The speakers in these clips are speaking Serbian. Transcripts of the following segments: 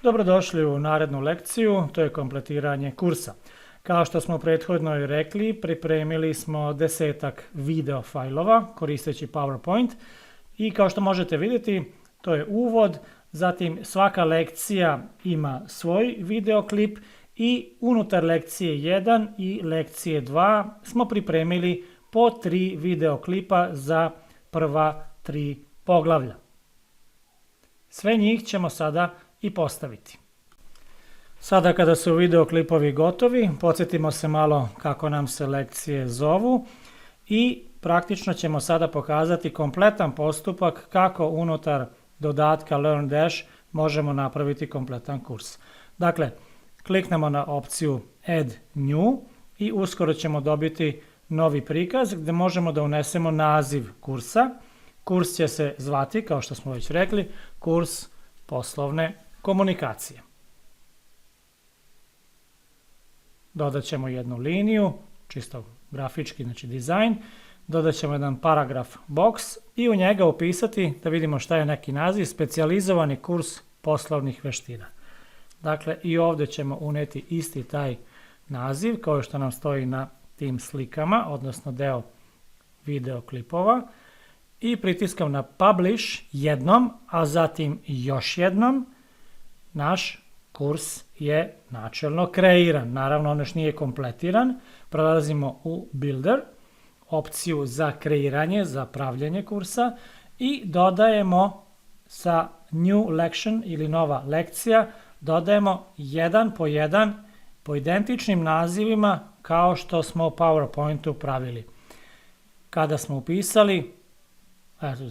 Dobrodošli u narednu lekciju, to je kompletiranje kursa. Kao što smo prethodno i rekli, pripremili smo 10 video fajlova koristeći PowerPoint i kao što možete vidjeti, to je uvod, zatim svaka lekcija ima svoj videoklip i unutar lekcije 1 i lekcije 2 smo pripremili po 3 videoklipa za prva 3 poglavlja. Sve njih ćemo sada i postaviti. Sada kada su videoklipovi gotovi, podsjetimo se malo kako nam se lekcije zovu i praktično ćemo sada pokazati kompletan postupak kako unutar dodatka LearnDash možemo napraviti kompletan kurs. Dakle, kliknemo na opciju Add New i uskoro ćemo dobiti novi prikaz gdje možemo da unesemo naziv kursa. Kurs će se zvati, kao što smo već rekli, kurs poslovne komunikacije. Dodat ćemo jednu liniju, čisto grafički, znači dizajn. Dodat ćemo jedan paragraf box i u njega upisati, da vidimo šta je neki naziv, specijalizovani kurs poslovnih veština. Dakle, i ovdje ćemo uneti isti taj naziv kao što nam stoji na tim slikama, odnosno deo videoklipova. I pritiskam na Publish jednom, a zatim još jednom. Naš kurs je načelno kreiran. Naravno, on još nije kompletiran. Prelazimo u Builder, opciju za kreiranje, za pravljenje kursa i dodajemo sa New Lection ili nova lekcija, dodajemo jedan po jedan po identičnim nazivima kao što smo u PowerPointu pravili. Kada smo upisali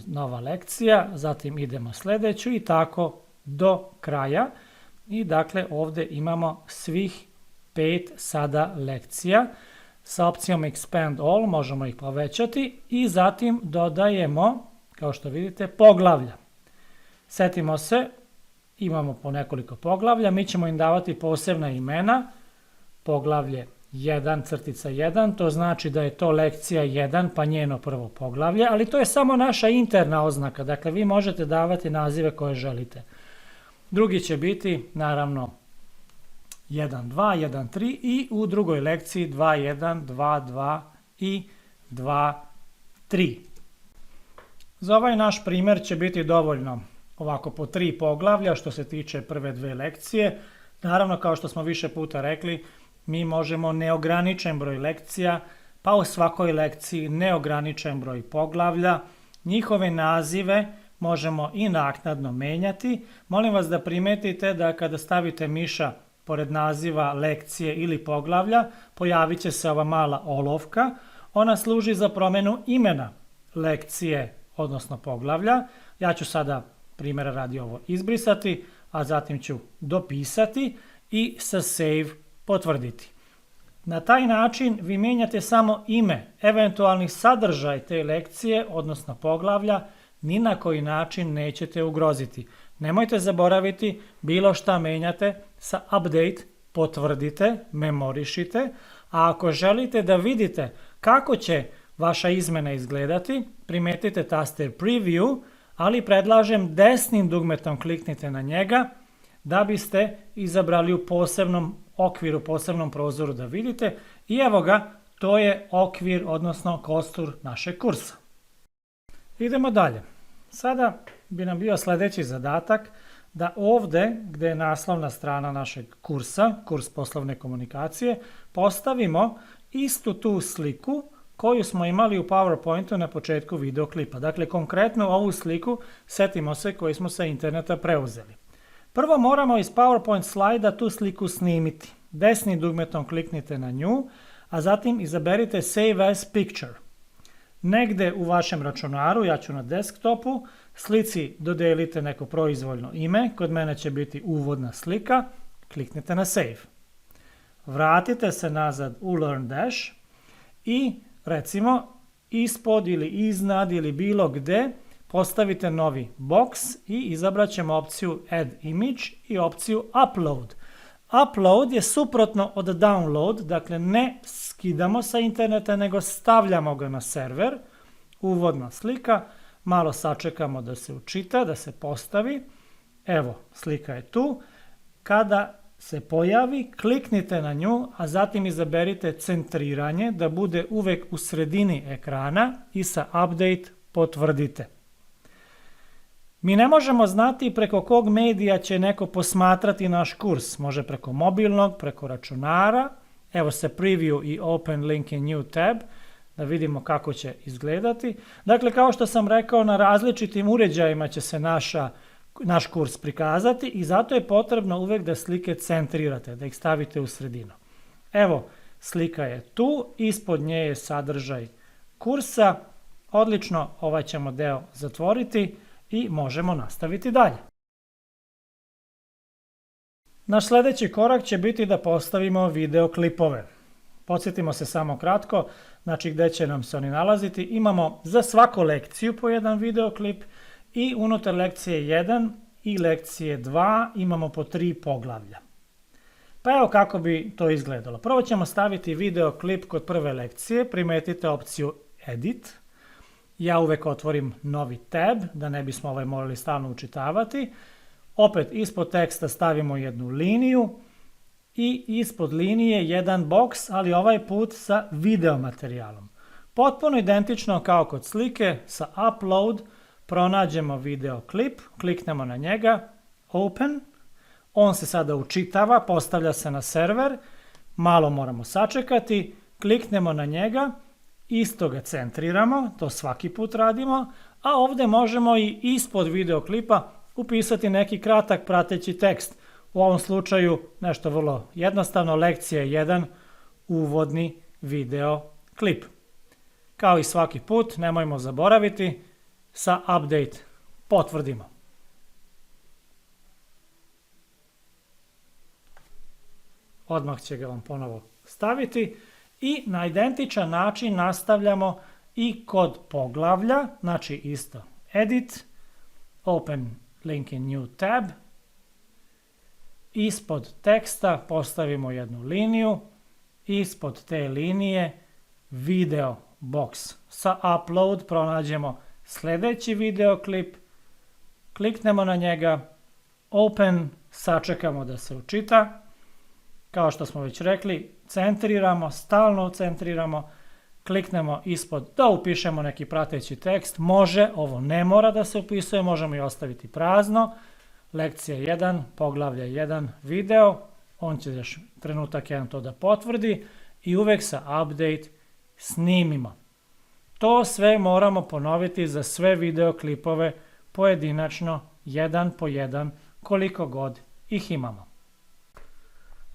nova lekcija, zatim idemo sljedeću i tako do kraja. I dakle ovdje imamo svih 5 sada lekcija. Sa opcijom Expand All možemo ih povećati i zatim dodajemo, kao što vidite, poglavlja. Setimo se, imamo po nekoliko poglavlja, mi ćemo im davati posebna imena. Poglavlje 1/1, to znači da je to lekcija 1 pa njeno prvo poglavlje, ali to je samo naša interna oznaka, dakle vi možete davati nazive koje želite. Drugi će biti naravno 1.2, 1.3 i u drugoj lekciji 2.1, 2.2 i 2.3. Za ovaj naš primjer će biti dovoljno ovako po 3 poglavlja što se tiče prve 2 lekcije. Naravno, kao što smo više puta rekli, mi možemo neograničen broj lekcija, pa u svakoj lekciji neograničen broj poglavlja. Njihove nazive možemo i naknadno menjati. Molim vas da primetite da kada stavite miša pored naziva lekcije ili poglavlja, pojavit će se ova mala olovka. Ona služi za promjenu imena lekcije, odnosno poglavlja. Ja ću sada primjera radi ovo izbrisati, a zatim ću dopisati i sa Save potvrditi. Na taj način vi mijenjate samo ime, eventualnih sadržaj te lekcije, odnosno poglavlja, ni na koji način nećete ugroziti. Nemojte zaboraviti, bilo šta menjate sa Update, potvrdite, memorišite, a ako želite da vidite kako će vaša izmena izgledati, primetite taster Preview, ali predlažem desnim dugmetom kliknite na njega da biste izabrali u posebnom okviru, posebnom prozoru da vidite i evo ga, to je okvir, odnosno kostur našeg kursa. Idemo dalje. Sada bi nam bio sljedeći zadatak da ovdje, gdje je naslovna strana našeg kursa, kurs poslovne komunikacije, postavimo istu tu sliku koju smo imali u PowerPointu na početku videoklipa. Dakle, konkretno ovu sliku setimo se koju smo sa interneta preuzeli. Prvo moramo iz PowerPoint slajda tu sliku snimiti. Desnim dugmetom kliknite na nju, a zatim izaberite Save as Picture. Negde u vašem računaru, ja ću na desktopu, slici dodelite neko proizvoljno ime, kod mene će biti uvodna slika, kliknite na Save. Vratite se nazad u LearnDash i recimo ispod ili iznad ili bilo gde postavite novi box i izabrat ćemo opciju Add Image i opciju Upload. Upload je suprotno od download, dakle ne skidamo sa interneta nego stavljamo ga na server. Uvodna slika, malo sačekamo da se učita, da se postavi. Evo, slika je tu. kada se pojavi, kliknite na nju, a zatim izaberite centriranje da bude uvek u sredini ekrana i sa update potvrdite. Mi ne možemo znati preko kog medija će neko posmatrati naš kurs. Može preko mobilnog, preko računara. Evo se preview i open link in new tab da vidimo kako će izgledati. Dakle, kao što sam rekao, na različitim uređajima će se naš kurs prikazati i zato je potrebno uvek da slike centrirate, da ih stavite u sredinu. Evo, slika je tu, ispod nje je sadržaj kursa. Odlično, ovaj ćemo deo zatvoriti i možemo nastaviti dalje. Naš sljedeći korak će biti da postavimo video klipove. Podsjetimo se samo kratko, znači gdje će nam se oni nalaziti. Imamo za svaku lekciju po jedan videoklip i unutar lekcije 1 i lekcije 2 imamo po 3 poglavlja. Pa evo kako bi to izgledalo. Prvo ćemo staviti videoklip kod prve lekcije, primetite opciju Edit. Ja uvek otvorim novi tab, da ne bismo ovaj morali stalno učitavati. Opet ispod teksta stavimo jednu liniju i ispod linije jedan boks, ali ovaj put sa video materijalom. Potpuno identično kao kod slike, sa Upload pronađemo videoklip, kliknemo na njega, Open, on se sada učitava, postavlja se na server, malo moramo sačekati, kliknemo na njega, isto ga centriramo, to svaki put radimo, a ovdje možemo i ispod videoklipa upisati neki kratak prateći tekst. U ovom slučaju nešto vrlo jednostavno, lekcija 1, uvodni video klip. Kao i svaki put, nemojmo zaboraviti, sa update potvrdimo. Odmah će ga vam ponovo staviti i na identičan način nastavljamo i kod poglavlja, znači isto Edit, Open link in new tab, ispod teksta postavimo jednu liniju, ispod te linije video box. Sa Upload pronađemo sljedeći videoklip, kliknemo na njega, Open, sačekamo da se učita. Kao što smo već rekli, centriramo, stalno centriramo, kliknemo ispod da upišemo neki prateći tekst. Može, ovo ne mora da se upisuje, možemo i ostaviti prazno. Lekcija 1, poglavlje 1, video, on će još trenutak jedan to da potvrdi i uvek sa update snimimo. To sve moramo ponoviti za sve videoklipove pojedinačno, jedan po jedan, koliko god ih imamo.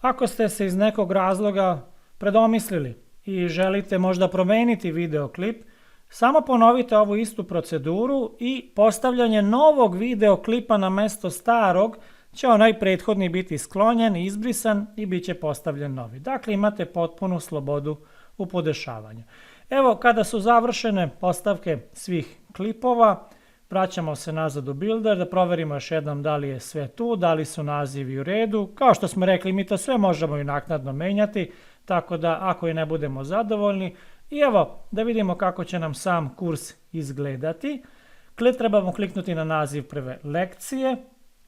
Ako ste se iz nekog razloga predomislili i želite možda promijeniti videoklip, samo ponovite ovu istu proceduru i postavljanje novog videoklipa na mjesto starog će onaj prethodni biti sklonjen, izbrisan i bit će postavljen novi. Dakle, imate potpunu slobodu u podešavanju. Evo, kada su završene postavke svih klipova, vraćamo se nazad u Builder da provjerimo još jednom da li je sve tu, da li su nazivi u redu. Kao što smo rekli, mi to sve možemo i naknadno menjati, tako da ako i ne budemo zadovoljni. I evo, da vidimo kako će nam sam kurs izgledati. Trebamo kliknuti na naziv prve lekcije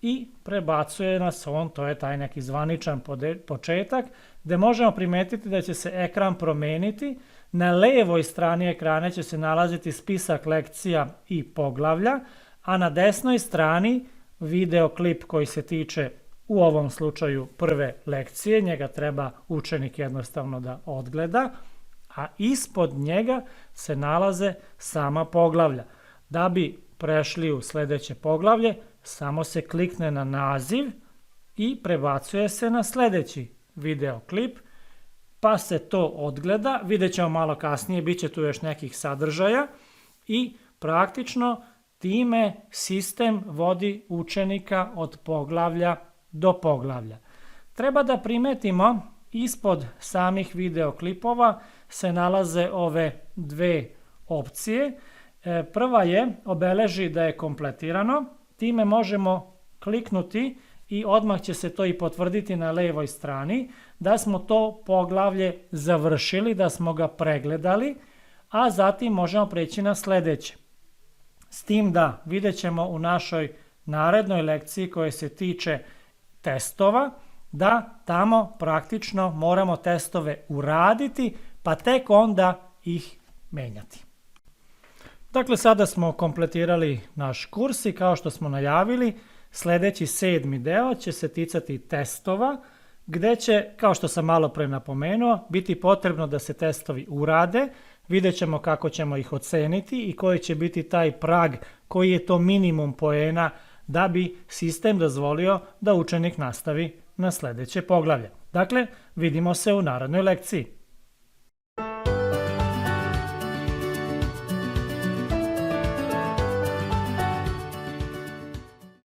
i prebacuje nas on, to je taj neki zvaničan početak, gdje možemo primetiti da će se ekran promijeniti. Na lijevoj strani ekrana će se nalaziti spisak lekcija i poglavlja, a na desnoj strani videoklip koji se tiče u ovom slučaju prve lekcije, njega treba učenik jednostavno da odgleda, a ispod njega se nalaze sama poglavlja. Da bi prešli u sljedeće poglavlje, samo se klikne na naziv i prebacuje se na sljedeći videoklip, pa se to odgleda, vidjet ćemo malo kasnije, bit će tu još nekih sadržaja i praktično time sistem vodi učenika od poglavlja do poglavlja. Treba da primetimo, ispod samih videoklipova se nalaze ove dve opcije. Prva je obeleži da je kompletirano, time možemo kliknuti i odmah će se to i potvrditi na lijevoj strani, da smo to poglavlje završili, da smo ga pregledali, a zatim možemo preći na sljedeće. S tim da vidjet ćemo u našoj narednoj lekciji koja se tiče testova, da tamo praktično moramo testove uraditi, pa tek onda ih menjati. Dakle, sada smo kompletirali naš kurs i kao što smo najavili, sljedeći 7. deo će se ticati testova, gdje će, kao što sam malo pre napomenuo, biti potrebno da se testovi urade, vidjet ćemo kako ćemo ih oceniti i koji će biti taj prag, koji je to minimum poena da bi sistem dozvolio da učenik nastavi na sljedeće poglavlje. Dakle, vidimo se u narednoj lekciji.